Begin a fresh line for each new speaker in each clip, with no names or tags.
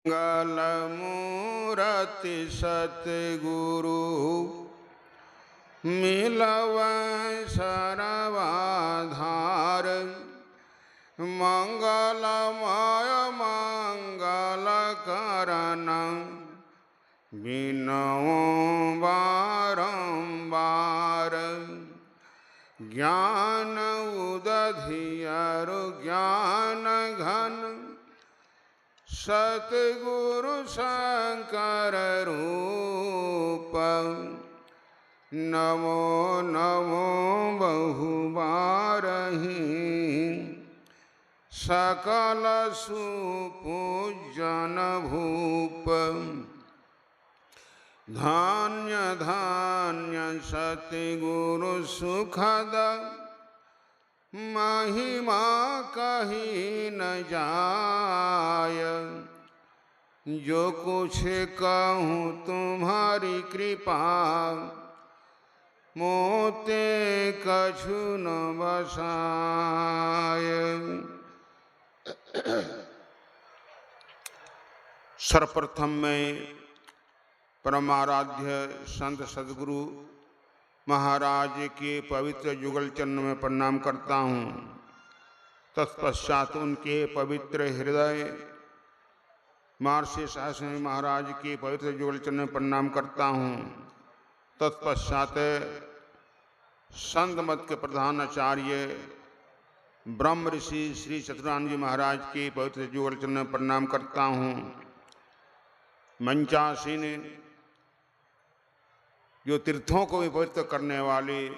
मंगलमूर्ति सतगुरु मिलव सर्वाधार। मंगलमय मंगल करण बिनऊ बारंबार। ज्ञान उदधियरु ज्ञान घन सतगुरु शंकर रूप। नमो नमो बहुबारहि सकल सुपूजन भूप। धान्य धान्य सतगुरु सुखद महिमा कही न जाय। जो कुछ कहूँ तुम्हारी कृपा मोते कछु न बसाय। सर्वप्रथम मैं परमाराध्य संत सद्गुरु महाराज के पवित्र युगल चरण में प्रणाम करता हूँ। तत्पश्चात उनके पवित्र हृदय महर्षि सहस्रमुनि महाराज के पवित्र युगल चरण में प्रणाम करता हूँ। तत्पश्चात संत मत के प्रधान आचार्य ब्रह्म ऋषि श्री चतुरानंद जी महाराज के पवित्र युगल चरण में प्रणाम करता हूँ। मंचासीन जो तीर्थों को भी पवित्र करने वाले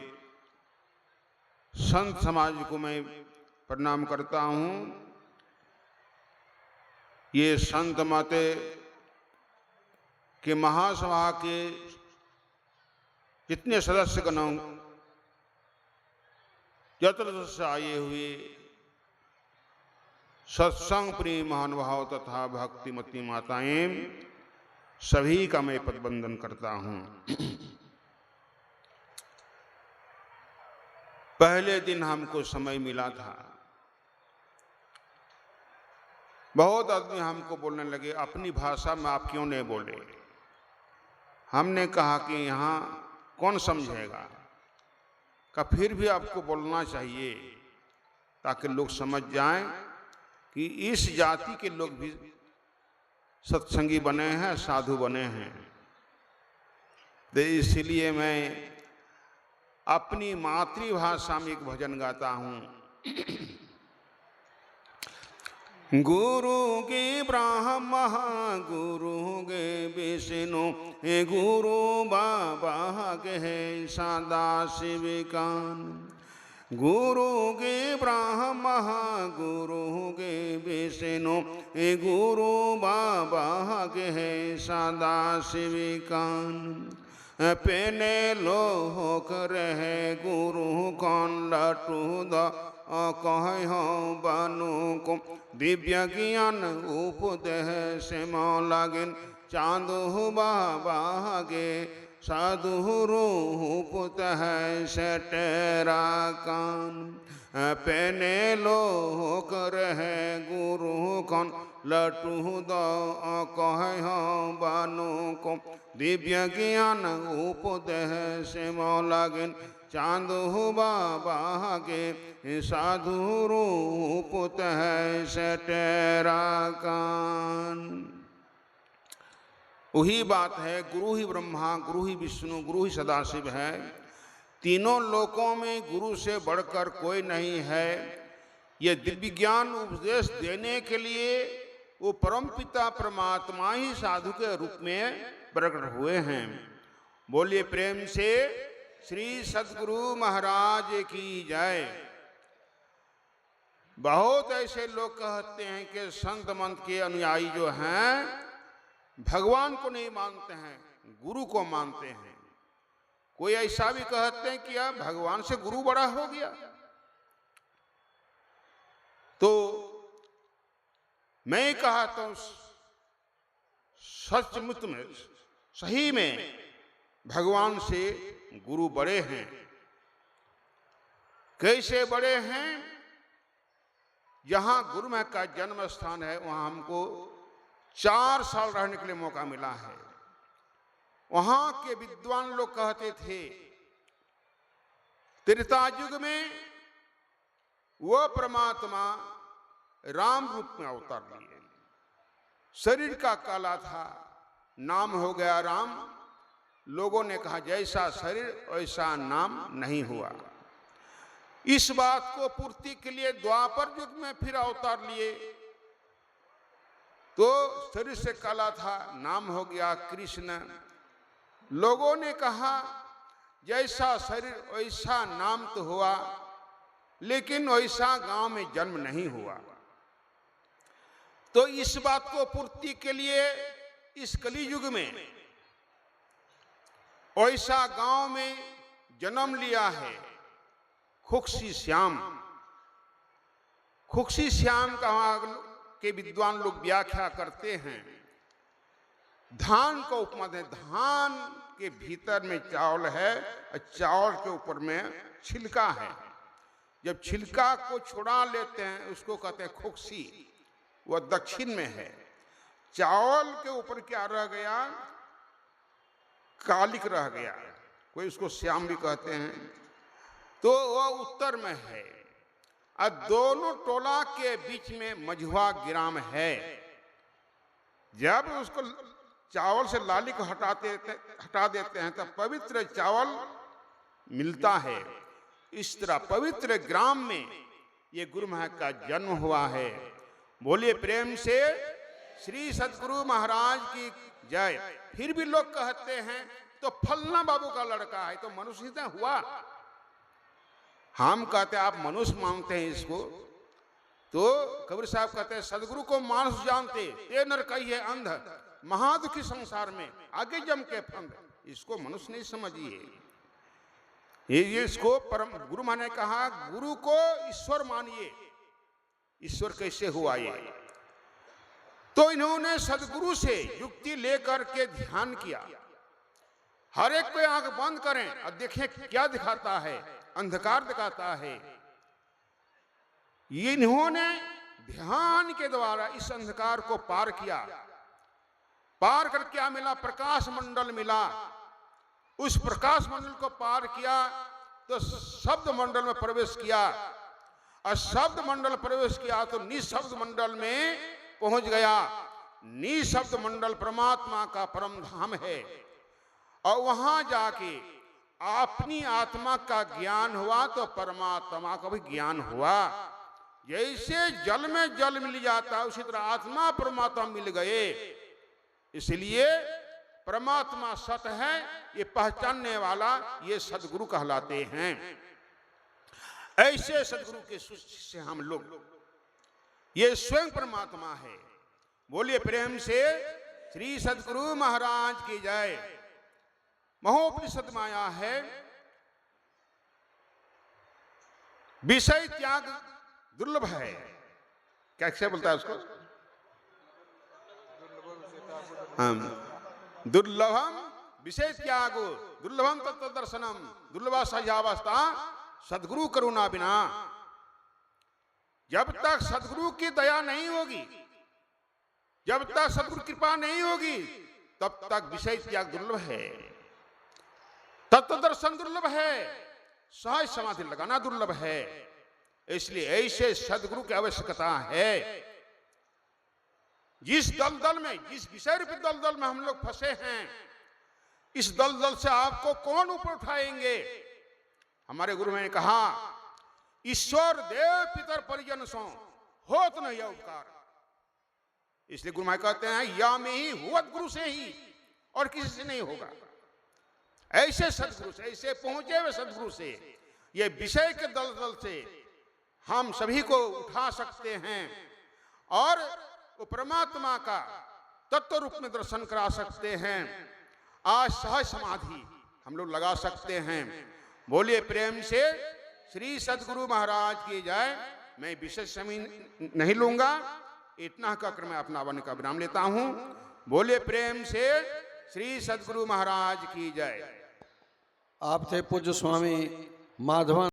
संत समाज को मैं प्रणाम करता हूँ। ये संत मत के महासभा के जितने सदस्यगण यत्र से आए हुए सत्संग प्रिय महानुभाव तथा भक्तिमती माताएं सभी का मैं पदवंदन करता हूँ। पहले दिन हमको समय मिला था, बहुत आदमी हमको बोलने लगे अपनी भाषा में आप क्यों नहीं बोले। हमने कहा कि यहाँ कौन समझेगा, का फिर भी आपको बोलना चाहिए ताकि लोग समझ जाएं कि इस जाति के लोग भी सत्संगी बने हैं, साधु बने हैं। तो इसलिए मैं अपनी मातृभाषा में एक भजन गाता हूँ। गुरु के ब्रह्मा गुरु के विष्णु गुरु बाबा के सदा शिविकान। गुरु के ब्रह्मा गुरु के विष्णु गुरु बाबा के सदा शिविकान। पेने लोक रहे गुरु कौन लटू द कह बानु को दिव्य ज्ञान उपदेह से मौलागिन चांदो बाबा गे साधु रूप तह से टेरा कान। पेने लोक रहे गुरु कौन लटू द कह बानु को दिव्य ज्ञान उपदेह से मौलागिन चांदो बाबा के साधु रूप तह से टेरा कान। वही बात है, गुरु ही ब्रह्मा गुरु ही विष्णु गुरु ही सदाशिव है। तीनों लोकों में गुरु से बढ़कर कोई नहीं है। ये दिव्य ज्ञान उपदेश देने के लिए वो परमपिता परमात्मा ही साधु के रूप में प्रकट हुए हैं। बोलिए प्रेम से श्री सद्गुरु महाराज की जय। बहुत ऐसे लोग कहते हैं कि संत मंत के अनुयायी जो हैं भगवान को नहीं मानते हैं, गुरु को मानते हैं। कोई ऐसा भी कहते हैं कि यार भगवान से गुरु बड़ा हो गया। तो मैं कहता हूं सचमुच में सही में भगवान से गुरु बड़े हैं। कैसे बड़े हैं? जहां गुरु में का जन्म स्थान है वहां हमको 4 साल रहने के लिए मौका मिला है। वहां के विद्वान लोग कहते थे त्रेता युग में वह परमात्मा राम रूप में अवतार लिए। शरीर का काला था, नाम हो गया राम। लोगों ने कहा जैसा शरीर वैसा नाम नहीं हुआ। इस बात को पूर्ति के लिए द्वापर युग में फिर अवतार लिए, तो शरीर से काला था, नाम हो गया कृष्ण। लोगों ने कहा जैसा शरीर वैसा नाम तो हुआ, लेकिन वैसा गांव में जन्म नहीं हुआ। तो इस बात को पूर्ति के लिए इस कलियुग में वैसा गांव में जन्म लिया है खुक्सी श्याम। खुक्सी श्याम का वहां के विद्वान लोग व्याख्या करते हैं, धान को उपमा दें। धान के भीतर में चावल है और चावल के ऊपर में छिलका है। जब छिलका को छुड़ा लेते हैं उसको कहते हैं खुक्सी, वह दक्षिण में है। चावल के ऊपर क्या रह गया? कालिक रह गया, कोई उसको श्याम भी कहते हैं, तो वह उत्तर में है। और दोनों टोला के बीच में मझुआ ग्राम है। जब उसको चावल से लाली को हटा देते हैं तब पवित्र चावल मिलता है। इस तरह पवित्र ग्राम में ये गुरु महाराज का जन्म हुआ है। बोलिए प्रेम से श्री सद्गुरु महाराज की जय। फिर भी लोग कहते हैं तो फलना बाबू का लड़का है, तो मनुष्य से हुआ। हम कहते हैं आप मनुष्य मानते हैं इसको, तो कबीर साहब कहते हैं सदगुरु को मानुष जानते, ये नर कही है अंध, महादुखी संसार में आगे जम के फंद। इसको मनुष्य नहीं समझिए, ये इसको परम गुरु माने कहा गुरु को ईश्वर मानिए। ईश्वर कैसे हुआ ये? तो इन्होंने सदगुरु से युक्ति लेकर के ध्यान किया। हर एक पे आंख बंद करें और देखें क्या दिखाता है, अंधकार दिखाता है। इन्होंने ध्यान के द्वारा इस अंधकार को पार किया। पार कर क्या मिला? प्रकाश मंडल मिला। उस प्रकाश मंडल को पार किया तो शब्द मंडल में प्रवेश किया, और शब्द मंडल प्रवेश किया तो निशब्द मंडल में पहुंच गया। निशब्द मंडल परमात्मा का परम धाम है, और वहां जाके अपनी आत्मा का ज्ञान हुआ तो परमात्मा का भी ज्ञान हुआ। जैसे जल में जल मिल जाता उसी तरह आत्मा परमात्मा मिल गए। इसलिए परमात्मा सत है, ये पहचानने वाला ये सदगुरु कहलाते हैं। ऐसे सदगुरु के शिष्य हम लोग, ये स्वयं परमात्मा है। बोलिए प्रेम से श्री सदगुरु महाराज की जय। महोपनिषद में आया है विषय त्याग दुर्लभ है। कैसे बोलता है उसको? दुर्लभम विषय त्यागो दुर्लभम तत्व दर्शनम दुर्लभा सहावस्था सदगुरु करुणा बिना। जब तक सदगुरु की दया नहीं होगी, जब तक सदगुरु कृपा नहीं होगी, तब तक विषय त्याग दुर्लभ है, तत्व दर्शन दुर्लभ है, सहज समाधि लगाना दुर्लभ है। इसलिए ऐसे सदगुरु की आवश्यकता है। जिस दलदल में, जिस विषय रूपी दलदल में हम लोग फंसे हैं, इस दलदल से आपको कौन ऊपर उठाएंगे? हमारे गुरु ने कहा ईश्वर देव पितर परिजन सो हो तो नहीं उपकार। इसलिए गुरु महाराज कहते हैं या में ही हुआ गुरु से ही, और किसी से नहीं होगा। ऐसे सदगुरु से, ऐसे पहुंचे हुए सदगुरु से, ये विषय के दलदल से हम सभी को उठा सकते हैं और वो परमात्मा का तत्व रूप में दर्शन करा सकते हैं। आज सहज समाधि हम लोग लगा सकते हैं। बोलिए प्रेम से श्री सदगुरु महाराज की जय। मैं विशेष समय नहीं लूंगा, इतना कहकर मैं अपना वन का विराम लेता हूं। बोलिए प्रेम से श्री सदगुरु महाराज की जय।
आप थे पूज्य स्वामी माधवानंद।